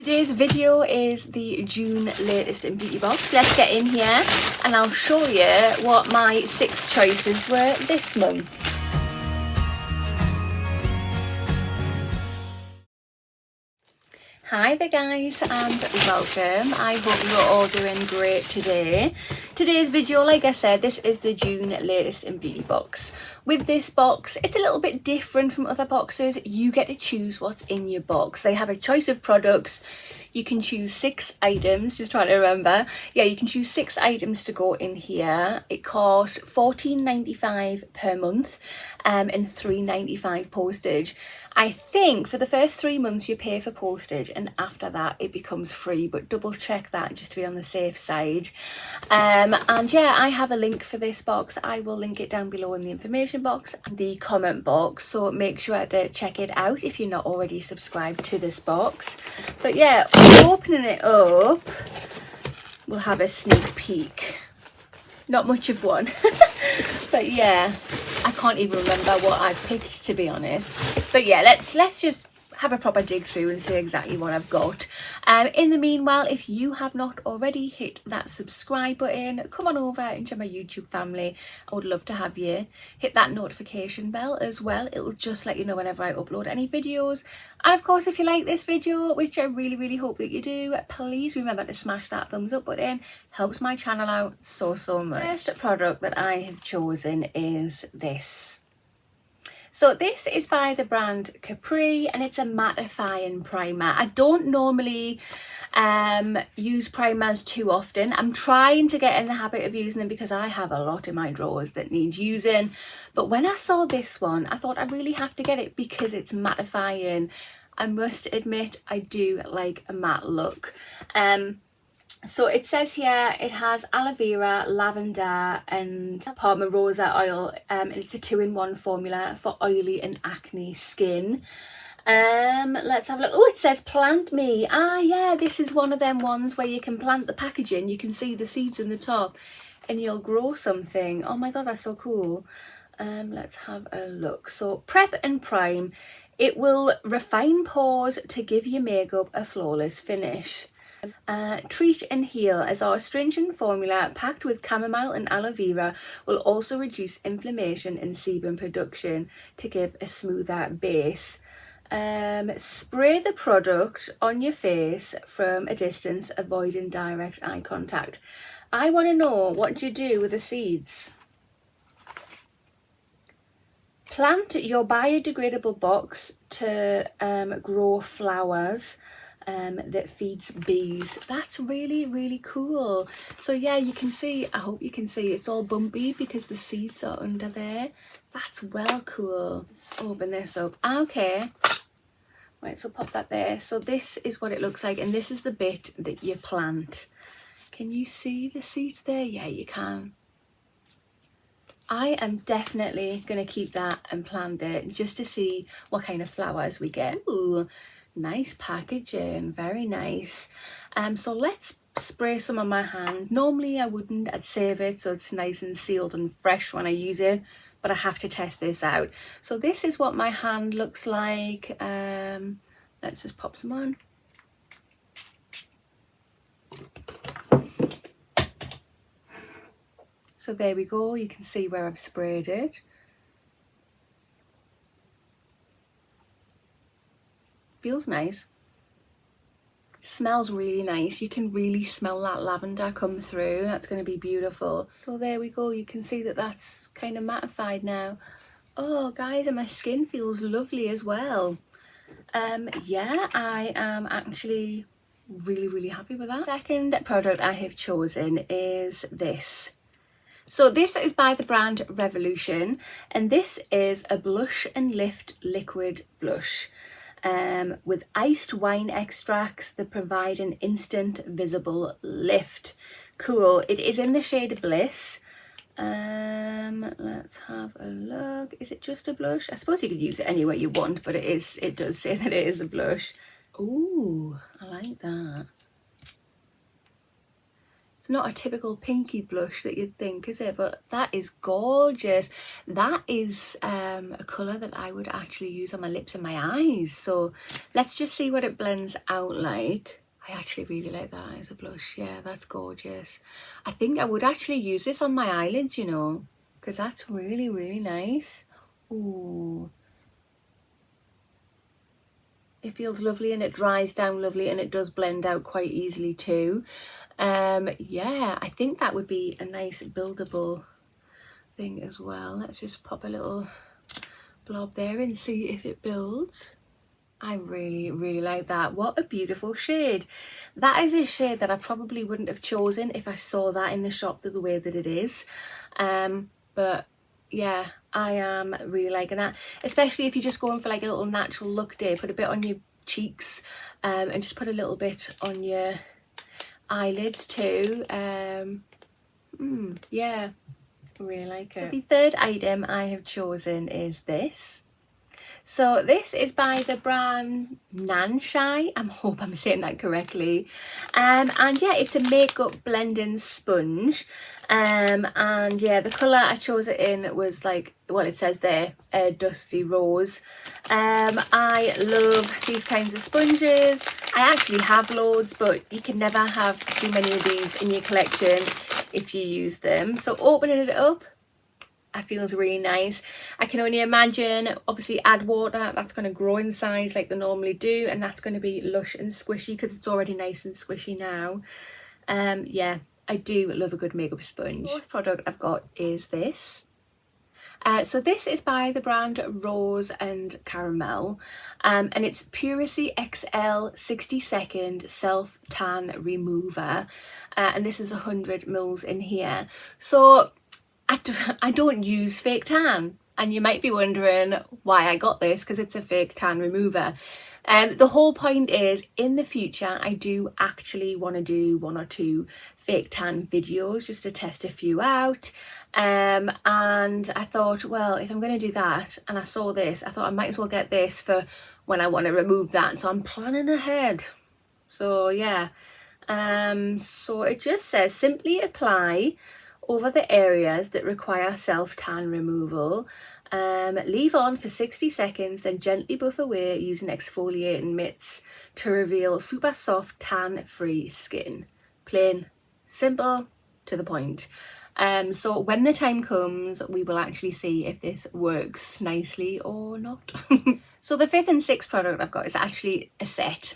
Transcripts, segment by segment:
Today's video is the June latest in beauty box. Let's get in here and I'll show you what my 6 choices were this month. Hi there guys and welcome. I hope you're all doing great today. Today's video, like I said, this is the June latest in beauty box. With this box, it's a little bit different from other boxes. You get to choose what's in your box. They have a choice of products. You can choose 6 items, just trying to remember. Yeah, you can choose 6 items to go in here. It costs $14.95 per month and $3.95 postage. I think for the first 3 months you pay for postage and after that it becomes free, but double check that just to be on the safe side. And yeah, I have a link for this box. I will link it down below in the information box and the comment box, so make sure to check it out if you're not already subscribed to this box. But yeah, opening it up, we'll have a sneak peek. Not much of one, but yeah, I can't even remember what I picked, to be honest. But yeah, let's just have a proper dig through and see exactly what I've got. In the meanwhile, if you have not already hit that subscribe button, come on over and join my YouTube family. I would love to have you. Hit that notification bell as well. It'll just let you know whenever I upload any videos. And of course, if you like this video, which I really hope that you do, please remember to smash that thumbs up button. Helps my channel out so much. First product that I have chosen is this. So this is by the brand Caprea and it's a mattifying primer. I don't normally use primers too often. I'm trying to get in the habit of using them because I have a lot in my drawers that need using. But when I saw this one, I thought I really have to get it because it's mattifying. I must admit, I do like a matte look. So it says here it has aloe vera, lavender and palmarosa oil, and it's a 2-in-1 formula for oily and acne skin. Let's have a look. Oh, it says plant me. Ah yeah, this is one of them ones where you can plant the packaging. You can see the seeds in the top and you'll grow something. Oh my god, that's so cool. Let's have a look. So prep and prime. It will refine pores to give your makeup a flawless finish. Treat and heal, as our astringent formula packed with chamomile and aloe vera will also reduce inflammation and sebum production to give a smoother base. Spray the product on your face from a distance, avoiding direct eye contact. I want to know, what do you do with the seeds? Plant your biodegradable box to grow flowers that feeds bees. That's really cool. So yeah, you can see, I hope you can see, it's all bumpy because the seeds are under there. That's well cool. Let's open this up. Okay, right, so pop that there. So this is what it looks like and this is the bit that you plant. Can you see the seeds there? Yeah, you can. I am definitely going to keep that and plant it just to see what kind of flowers we get. Ooh, nice packaging, very nice. So let's spray some on my hand. Normally I wouldn't, I'd save it so it's nice and sealed and fresh when I use it, but I have to test this out. So this is what my hand looks like. Let's just pop some on. So there we go, you can see where I've sprayed it. Feels nice. Smells really nice. You can really smell that lavender come through. That's going to be beautiful. So there we go, you can see that that's kind of mattified now. Oh guys, and my skin feels lovely as well. Yeah, I am actually really happy with that. Second product I have chosen is this. So this is by the brand Revolution and this is a blush and lift liquid blush with iced wine extracts that provide an instant visible lift. Cool. It is in the shade Bliss. Let's have a look. Is it just a blush? I suppose you could use it any way you want, but it does say that it is a blush. Ooh, I like that. It's not a typical pinky blush that you'd think, is it? But that is gorgeous. That is a colour that I would actually use on my lips and my eyes. So let's just see what it blends out like. I actually really like that as a blush. Yeah, that's gorgeous. I think I would actually use this on my eyelids, you know, because that's really, really nice. Ooh. It feels lovely and it dries down lovely and it does blend out quite easily too. Yeah, I think that would be a nice buildable thing as well. Let's just pop a little blob there and see if it builds. I really, really like that. What a beautiful shade. That is a shade that I probably wouldn't have chosen if I saw that in the shop the way that it is. But yeah, I am really liking that, especially if you're just going for like a little natural look day. Put a bit on your cheeks and just put a little bit on your eyelids too. Yeah, really like it. So the third item I have chosen is this. So this is by the brand Nanshai. I hope I'm saying that correctly. And yeah, it's a makeup blending sponge. And yeah, the colour I chose it in was like, well, it says there, dusty rose. I love these kinds of sponges. I actually have loads, but you can never have too many of these in your collection if you use them. So opening it up, it feels really nice. I can only imagine, obviously add water, that's going to grow in size like they normally do, and that's going to be lush and squishy because it's already nice and squishy now. Yeah, I do love a good makeup sponge. The fourth product I've got is this. So this is by the brand Rose and Caramel, and it's Puracy XL 60-second self tan remover, and this is 100 mils in here. So I don't use fake tan, and you might be wondering why I got this, because it's a fake tan remover. The whole point is, in the future I do actually want to do 1 or 2 fake tan videos just to test a few out, and I thought, well, if I'm going to do that and I saw this, I thought I might as well get this for when I want to remove that, so I'm planning ahead. So yeah, so it just says simply apply over the areas that require self-tan removal. Leave on for 60 seconds, then gently buff away using exfoliating mitts to reveal super soft tan-free skin. Plain, simple, to the point. So when the time comes, we will actually see if this works nicely or not. So the 5th and 6th product I've got is actually a set.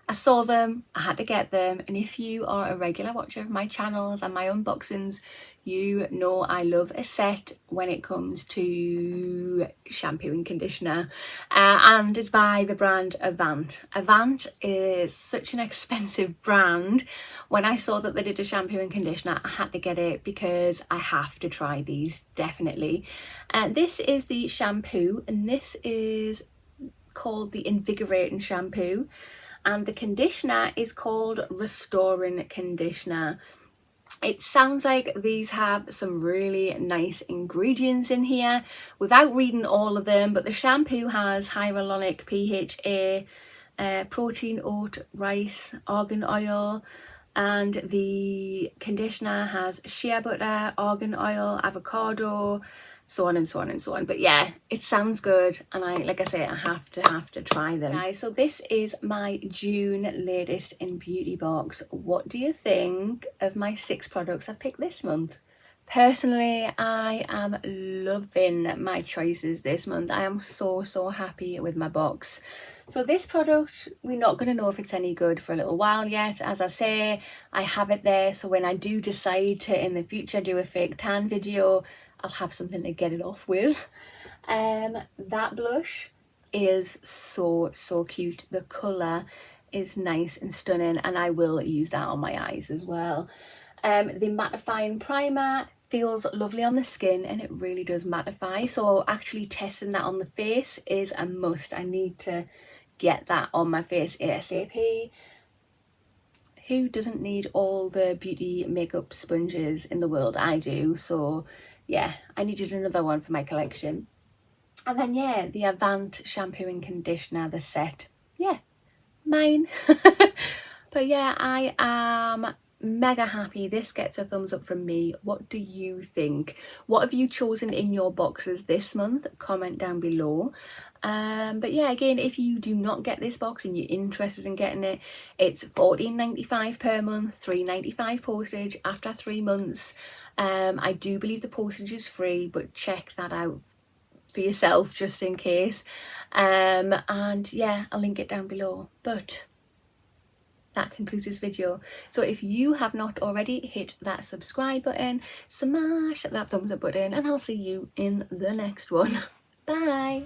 I saw them, I had to get them, and if you are a regular watcher of my channels and my unboxings, you know I love a set when it comes to shampoo and conditioner, and it's by the brand Avant. Avant is such an expensive brand. When I saw that they did a shampoo and conditioner, I had to get it because I have to try these, definitely. This is the shampoo, and this is called the Invigorating Shampoo. And the conditioner is called Restoring Conditioner. It sounds like these have some really nice ingredients in here without reading all of them, but the shampoo has hyaluronic PHA, protein, oat, rice, argan oil, and the conditioner has shea butter, argan oil, avocado, so on and so on and so on. But yeah, it sounds good, and like I say, I have to try them. Guys, so this is my June latest in beauty box. What do you think of my 6 products I've picked this month? Personally, I am loving my choices this month. I am so happy with my box. So this product, we're not going to know if it's any good for a little while yet. As I say, I have it there, so when I do decide to in the future do a fake tan video, I'll have something to get it off with. That blush is so cute. The colour is nice and stunning, and I will use that on my eyes as well. The mattifying primer feels lovely on the skin, and it really does mattify, so actually testing that on the face is a must. I need to get that on my face ASAP. Who doesn't need all the beauty makeup sponges in the world? I do. So yeah, I needed another one for my collection. And then yeah, the Avant shampoo and conditioner, the set. Yeah, mine. But yeah, I am mega happy. This gets a thumbs up from me. What do you think? What have you chosen in your boxes this month? Comment down below. But yeah, again, if you do not get this box and you're interested in getting it, it's £14.95 per month, £3.95 postage after 3 months. I do believe the postage is free, but check that out for yourself just in case. And yeah, I'll link it down below. But that concludes this video. So if you have not already, hit that subscribe button, smash that thumbs up button, and I'll see you in the next one. Bye.